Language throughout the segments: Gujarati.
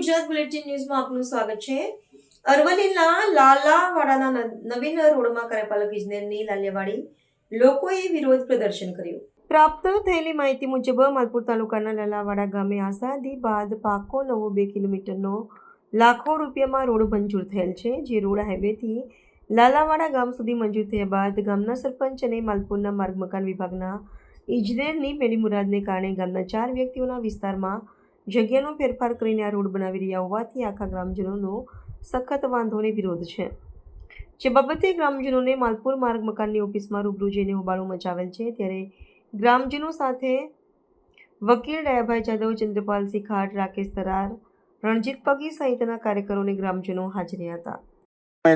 ગુજરાત બુલેટિન ન્યૂઝમાં આપનું સ્વાગત છે। અરવલ્લીના લાલાવાડાના નવીન રોડમાં કાર્યપાલક ઇજનેરની લાલિયાવાડી લોકોએ વિરોધ પ્રદર્શન કર્યું। પ્રાપ્ત થયેલી માહિતી મુજબ માલપુર તાલુકાના લાલાવાડા ગામે આઝાદી બાદ પાકો નવો 2 કિલોમીટરનો લાખો રૂપિયામાં રોડ મંજૂર થયેલ છે। જે રોડ હાઈવેથી લાલાવાડા ગામ સુધી મંજૂર થયા બાદ ગામના સરપંચ અને માલપુરના માર્ગ મકાન વિભાગના ઇજનેરની મેળી મુરાદને કારણે ગામના 4 વ્યક્તિઓના વિસ્તારમાં જગ્યાનો ફેરફાર કરીને આ રોડ બનાવી રહ્યા હોવાથી આખા ગ્રામજનોનો સખત વાંધો અને વિરોધ છે। જે બાબતે ગ્રામજનોને માલપુર માર્ગ મકાનની ઓફિસમાં રૂબરૂ જઈને હોબાળો મચાવેલ છે। ત્યારે ગ્રામજનો સાથે વકીલ ડાયાભાઈ જાદવ, ચંદ્રપાલસિંહ ખાટ, રાકેશ તરાર, રણજીત પગી સહિતના કાર્યકરો અને ગ્રામજનો હાજર હતા।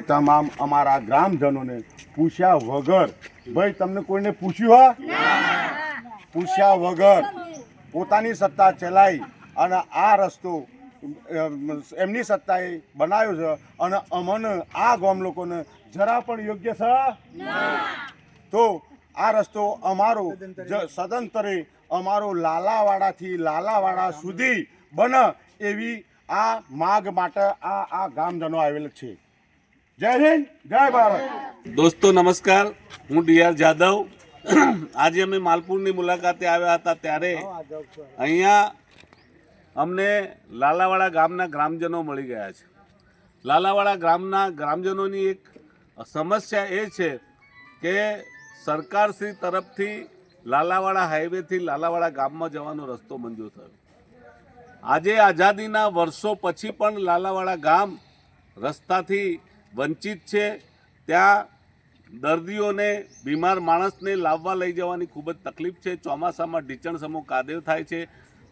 તમામ અમારા ગ્રામજનોને પૂછ્યા વગર, ભાઈ તમને કોઈને પૂછ્યું પૂછ્યા વગર પોતાની સત્તા ચલાવી અને આ રસ્તો એમની સત્તાએ બનાવ્યો છે અને અમને આ ગામ લોકોને જરા પણ યોગ્ય છે તો આ રસ્તો અમારો સદંતરે અમારો લાલાવાડાથી લાલાવાડા સુધી બને એવી આ માગ માટે આ ગામજનો આવેલ છે। જય હિન્દ, જય ભારત। દોસ્તો નમસ્કાર, હું ડીઆર જાદવ। આજે અમે માલપુરની મુલાકાતે આવ્યા હતા ત્યારે અહીંયા અમને લાલાવાડા ગામના ગ્રામજનો મળી ગયા છે। લાલાવાડા ગામના ગ્રામજનોની એક સમસ્યા એ છે કે સરકારશ્રી તરફથી લાલાવાડા હાઈવેથી લાલાવાડા ગામમાં જવાનો રસ્તો મંજૂર થયો। આજે આઝાદીના વર્ષો પછી પણ લાલાવાડા ગામ રસ્તાથી વંચિત છે। ત્યાં દર્દીઓને, બીમાર માણસને લાવવા લઈ જવાની ખૂબ જ તકલીફ છે। ચોમાસામાં ઢીચણ સમો કાદેવ થાય છે।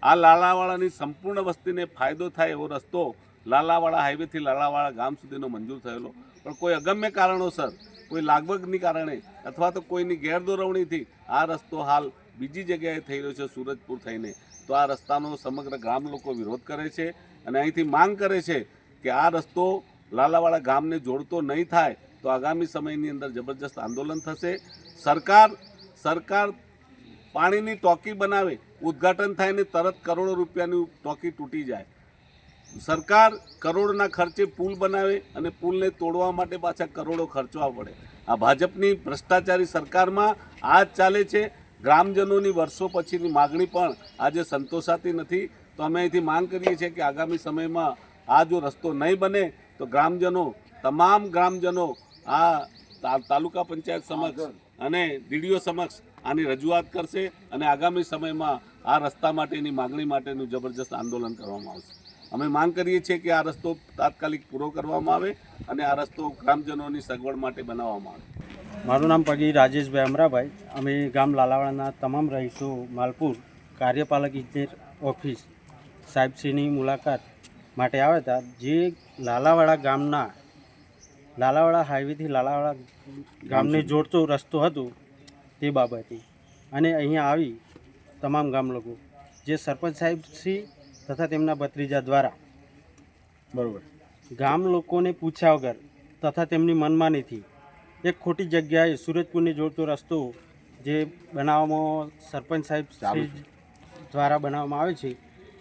આ લાલાવાડાની સંપૂર્ણ વસ્તીને ફાયદો થાય એવો રસ્તો લાલાવાડા હાઈવેથી લાલાવાડા ગામ સુધીનો મંજૂર થયેલો, પણ કોઈ અગમ્ય કારણોસર, કોઈ લાગવગની કારણે અથવા તો કોઈની ગેરદોરવણીથી આ રસ્તો હાલ બીજી જગ્યાએ થઈ રહ્યો છે, સુરજપુર થઈને। તો આ રસ્તાનો સમગ્ર ગામ લોકો વિરોધ કરે છે અને અહીંથી માંગ કરે છે કે આ રસ્તો લાલાવાડા ગામને જોડતો નહીં થાય તો આગામી સમયની અંદર જબરજસ્ત આંદોલન થશે। સરકાર પાણીની ટાંકી બનાવે, ઉદ્ઘાટન થાય ને તરત કરોડો રૂપિયાની ટાંકી તૂટી જાય। સરકાર કરોડના ખર્ચે પુલ બનાવે અને પુલને તોડવા માટે પાછા કરોડો ખર્ચવા પડે। આ ભાજપની ભ્રષ્ટાચારી સરકારમાં આ જ ચાલે છે। ગ્રામજનોની વર્ષો પછીની માગણી પણ આજે સંતોષાતી નથી। તો અમે અહીંથી માંગ કરીએ છીએ કે આગામી સમયમાં આ જો રસ્તો નહીં બને તો તમામ ગ્રામજનો આ તાલુકા પંચાયત સમક્ષ અને ડીડીઓ સમક્ષ આની રજૂઆત કરશે અને આગામી સમયમાં આ રસ્તા માટેની માગણી માટેનું જબરજસ્ત આંદોલન કરવામાં આવશે। અમે માંગ કરીએ છીએ કે આ રસ્તો તાત્કાલિક પૂરો કરવામાં આવે અને આ રસ્તો ગ્રામજનોની સગવડ માટે બનાવવામાં આવે। મારું નામ પગી રાજેશભાઈ અમરાભાઈ। અમે ગામ લાલાવાડાના તમામ રહીશો માલપુર કાર્યપાલક ઇજનેર ઓફિસ સાહેબશ્રીની મુલાકાત માટે આવ્યા હતા। જે લાલાવાડા હાઈવેથી લાલાવાડા ગામને જોડતો રસ્તો હતો તે બાબતે અને અહીંયા આવી તમામ ગામ લોકો જે સરપંચ સાહેબશ્રી તથા તેમના ભત્રીજા દ્વારા ગામ લોકોને પૂછ્યા વગર તથા તેમની મનમાનીથી એક ખોટી જગ્યાએ સુરજપુરને જોડતો રસ્તો જે બનાવવામાં સરપંચ સાહેબ દ્વારા બનાવવામાં આવે છે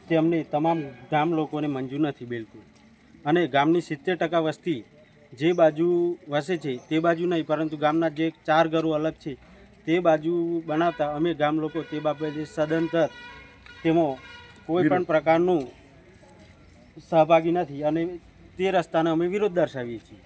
તે અમને તમામ ગામ લોકોને મંજૂર નથી બિલકુલ। અને ગામની 70% વસ્તી જે બાજુ વસે છે તે બાજુ નહીં, પરંતુ ગામના જે 4 ઘરો અલગ છે તે બાજુ બનાવતા અમે ગામ લોકો તે બાબતે સદંતર તેમાં કોઈ પણ પ્રકારનું સહભાગી નથી અને તે રસ્તાને અમે વિરોધ દર્શાવીએ છીએ।